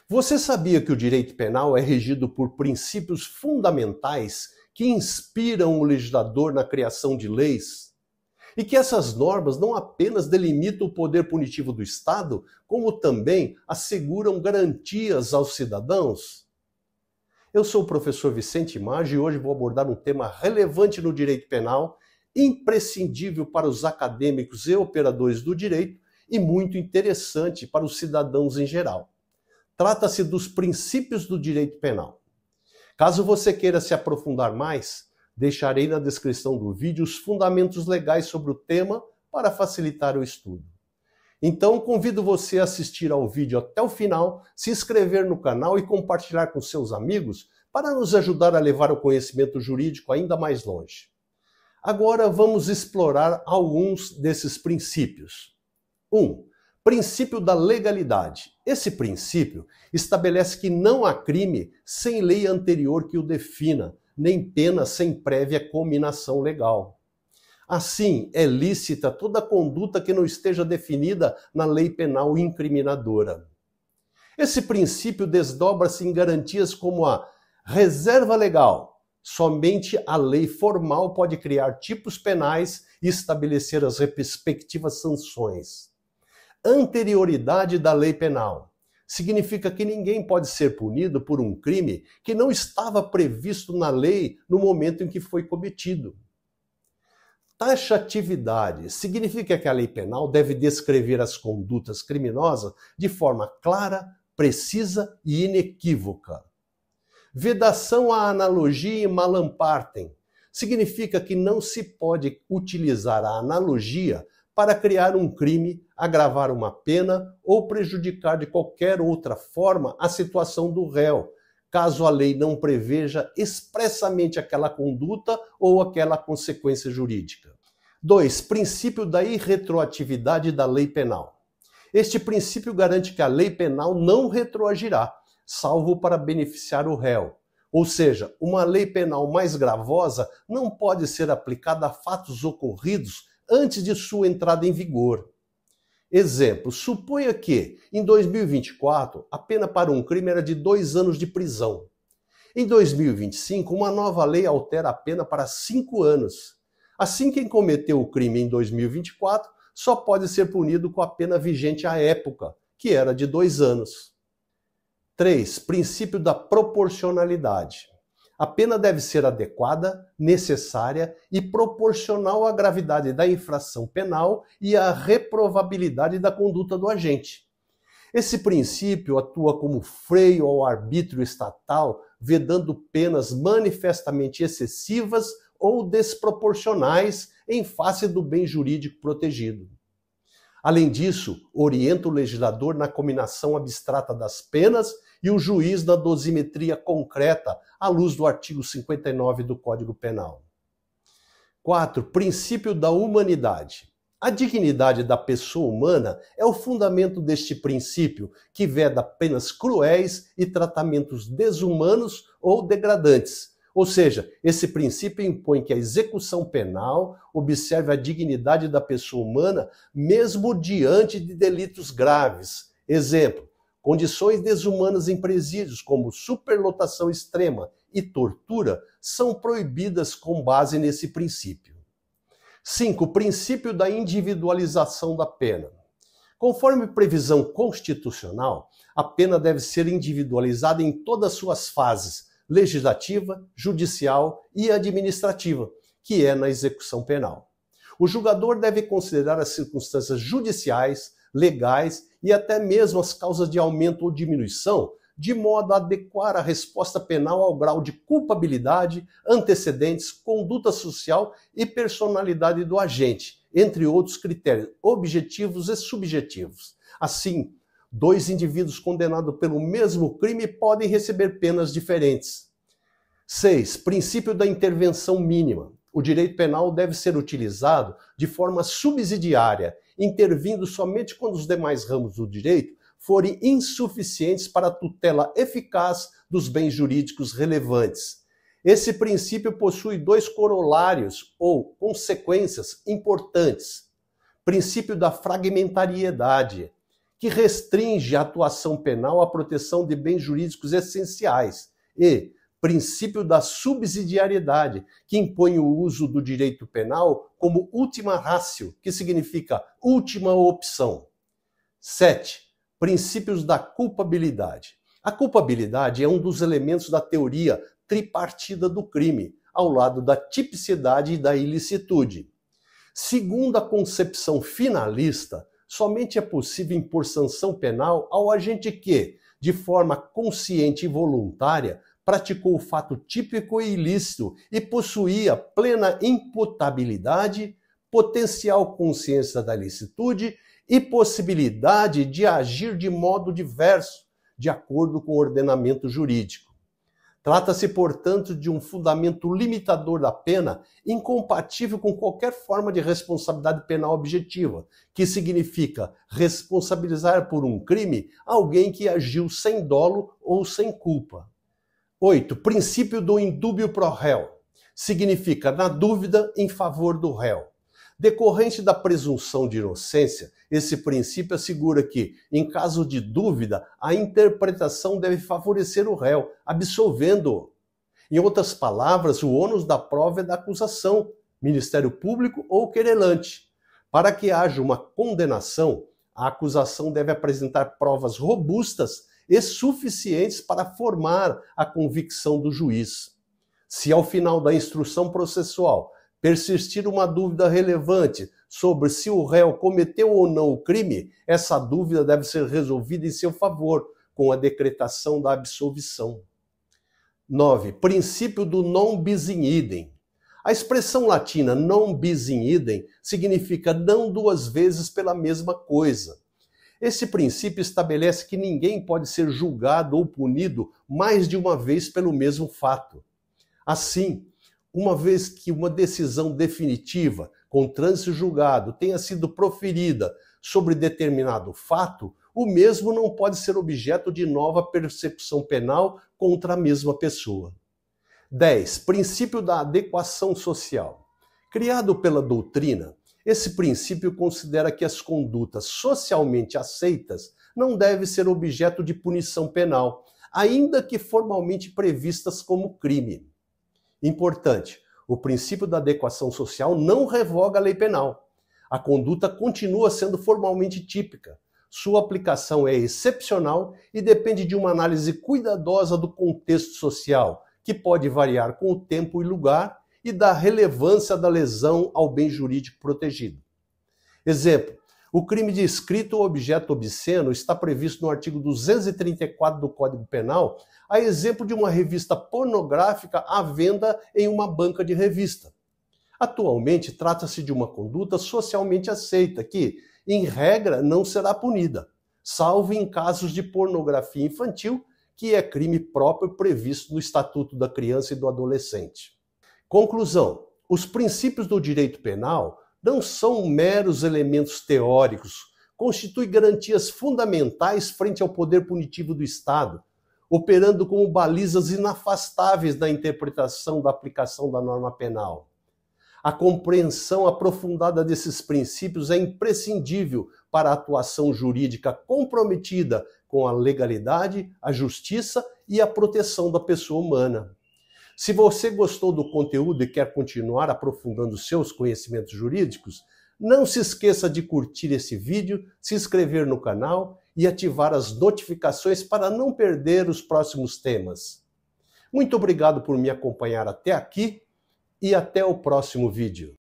Você sabia que o direito penal é regido por princípios fundamentais que inspiram o legislador na criação de leis? E que essas normas não apenas delimitam o poder punitivo do Estado, como também asseguram garantias aos cidadãos? Eu sou o professor Vicente Maggi e hoje vou abordar um tema relevante no direito penal, imprescindível para os acadêmicos e operadores do direito e muito interessante para os cidadãos em geral. Trata-se dos princípios do direito penal. Caso você queira se aprofundar mais, deixarei na descrição do vídeo os fundamentos legais sobre o tema para facilitar o estudo. Então, convido você a assistir ao vídeo até o final, se inscrever no canal e compartilhar com seus amigos para nos ajudar a levar o conhecimento jurídico ainda mais longe. Agora vamos explorar alguns desses princípios. 1. Princípio da legalidade. Esse princípio estabelece que não há crime sem lei anterior que o defina, nem pena sem prévia cominação legal. Assim, é lícita toda conduta que não esteja definida na lei penal incriminadora. Esse princípio desdobra-se em garantias como a reserva legal. Somente a lei formal pode criar tipos penais e estabelecer as respectivas sanções. Anterioridade da lei penal. Significa que ninguém pode ser punido por um crime que não estava previsto na lei no momento em que foi cometido. Taxatividade. Significa que a lei penal deve descrever as condutas criminosas de forma clara, precisa e inequívoca. Vedação à analogia e malam partem. Significa que não se pode utilizar a analogia para criar um crime, agravar uma pena ou prejudicar de qualquer outra forma a situação do réu, caso a lei não preveja expressamente aquela conduta ou aquela consequência jurídica. 2. Princípio da irretroatividade da lei penal. Este princípio garante que a lei penal não retroagirá, salvo para beneficiar o réu. Ou seja, uma lei penal mais gravosa não pode ser aplicada a fatos ocorridos antes de sua entrada em vigor. Exemplo, suponha que, em 2024, a pena para um crime era de 2 anos de prisão. Em 2025, uma nova lei altera a pena para 5 anos. Assim, quem cometeu o crime em 2024 só pode ser punido com a pena vigente à época, que era de 2 anos. 3. Princípio da proporcionalidade. A pena deve ser adequada, necessária e proporcional à gravidade da infração penal e à reprovabilidade da conduta do agente. Esse princípio atua como freio ao arbítrio estatal, vedando penas manifestamente excessivas ou desproporcionais em face do bem jurídico protegido. Além disso, orienta o legislador na cominação abstrata das penas e o juiz na dosimetria concreta, à luz do artigo 59 do Código Penal. 4. Princípio da humanidade. A dignidade da pessoa humana é o fundamento deste princípio, que veda penas cruéis e tratamentos desumanos ou degradantes. Ou seja, esse princípio impõe que a execução penal observe a dignidade da pessoa humana mesmo diante de delitos graves. Exemplo, condições desumanas em presídios, como superlotação extrema e tortura, são proibidas com base nesse princípio. 5. Princípio da individualização da pena. Conforme previsão constitucional, a pena deve ser individualizada em todas suas fases, legislativa, judicial e administrativa, que é na execução penal. O julgador deve considerar as circunstâncias judiciais, legais e até mesmo as causas de aumento ou diminuição, de modo a adequar a resposta penal ao grau de culpabilidade, antecedentes, conduta social e personalidade do agente, entre outros critérios objetivos e subjetivos. Assim, 2 indivíduos condenados pelo mesmo crime podem receber penas diferentes. 6. Princípio da intervenção mínima. O direito penal deve ser utilizado de forma subsidiária, intervindo somente quando os demais ramos do direito forem insuficientes para a tutela eficaz dos bens jurídicos relevantes. Esse princípio possui 2 corolários ou consequências importantes. Princípio da fragmentariedade, que restringe a atuação penal à proteção de bens jurídicos essenciais, e princípio da subsidiariedade, que impõe o uso do direito penal como ultima ratio, que significa última opção. 7. Princípios da culpabilidade. A culpabilidade é um dos elementos da teoria tripartida do crime, ao lado da tipicidade e da ilicitude. Segundo a concepção finalista, somente é possível impor sanção penal ao agente que, de forma consciente e voluntária, praticou o fato típico e ilícito e possuía plena imputabilidade, potencial consciência da licitude e possibilidade de agir de modo diverso, de acordo com o ordenamento jurídico. Trata-se, portanto, de um fundamento limitador da pena, incompatível com qualquer forma de responsabilidade penal objetiva, que significa responsabilizar por um crime alguém que agiu sem dolo ou sem culpa. 8. Princípio do indúbio pro réu. Significa, na dúvida, em favor do réu. Decorrente da presunção de inocência, esse princípio assegura que, em caso de dúvida, a interpretação deve favorecer o réu, absolvendo-o. Em outras palavras, o ônus da prova é da acusação, Ministério Público ou querelante. Para que haja uma condenação, a acusação deve apresentar provas robustas e suficientes para formar a convicção do juiz. Se ao final da instrução processual persistir uma dúvida relevante sobre se o réu cometeu ou não o crime, essa dúvida deve ser resolvida em seu favor, com a decretação da absolvição. 9. Princípio do non bis in idem. A expressão latina non bis in idem significa não duas vezes pela mesma coisa. Esse princípio estabelece que ninguém pode ser julgado ou punido mais de uma vez pelo mesmo fato. Assim, uma vez que uma decisão definitiva, com trânsito julgado, tenha sido proferida sobre determinado fato, o mesmo não pode ser objeto de nova percepção penal contra a mesma pessoa. 10. Princípio da adequação social. Criado pela doutrina, esse princípio considera que as condutas socialmente aceitas não devem ser objeto de punição penal, ainda que formalmente previstas como crime. Importante, o princípio da adequação social não revoga a lei penal. A conduta continua sendo formalmente típica. Sua aplicação é excepcional e depende de uma análise cuidadosa do contexto social, que pode variar com o tempo e lugar, e da relevância da lesão ao bem jurídico protegido. Exemplo, o crime de escrito ou objeto obsceno está previsto no artigo 234 do Código Penal, a exemplo de uma revista pornográfica à venda em uma banca de revista. Atualmente, trata-se de uma conduta socialmente aceita que, em regra, não será punida, salvo em casos de pornografia infantil, que é crime próprio previsto no Estatuto da Criança e do Adolescente. Conclusão: os princípios do direito penal não são meros elementos teóricos, constituem garantias fundamentais frente ao poder punitivo do Estado, operando como balizas inafastáveis na interpretação da aplicação da norma penal. A compreensão aprofundada desses princípios é imprescindível para a atuação jurídica comprometida com a legalidade, a justiça e a proteção da pessoa humana. Se você gostou do conteúdo e quer continuar aprofundando seus conhecimentos jurídicos, não se esqueça de curtir esse vídeo, se inscrever no canal e ativar as notificações para não perder os próximos temas. Muito obrigado por me acompanhar até aqui e até o próximo vídeo.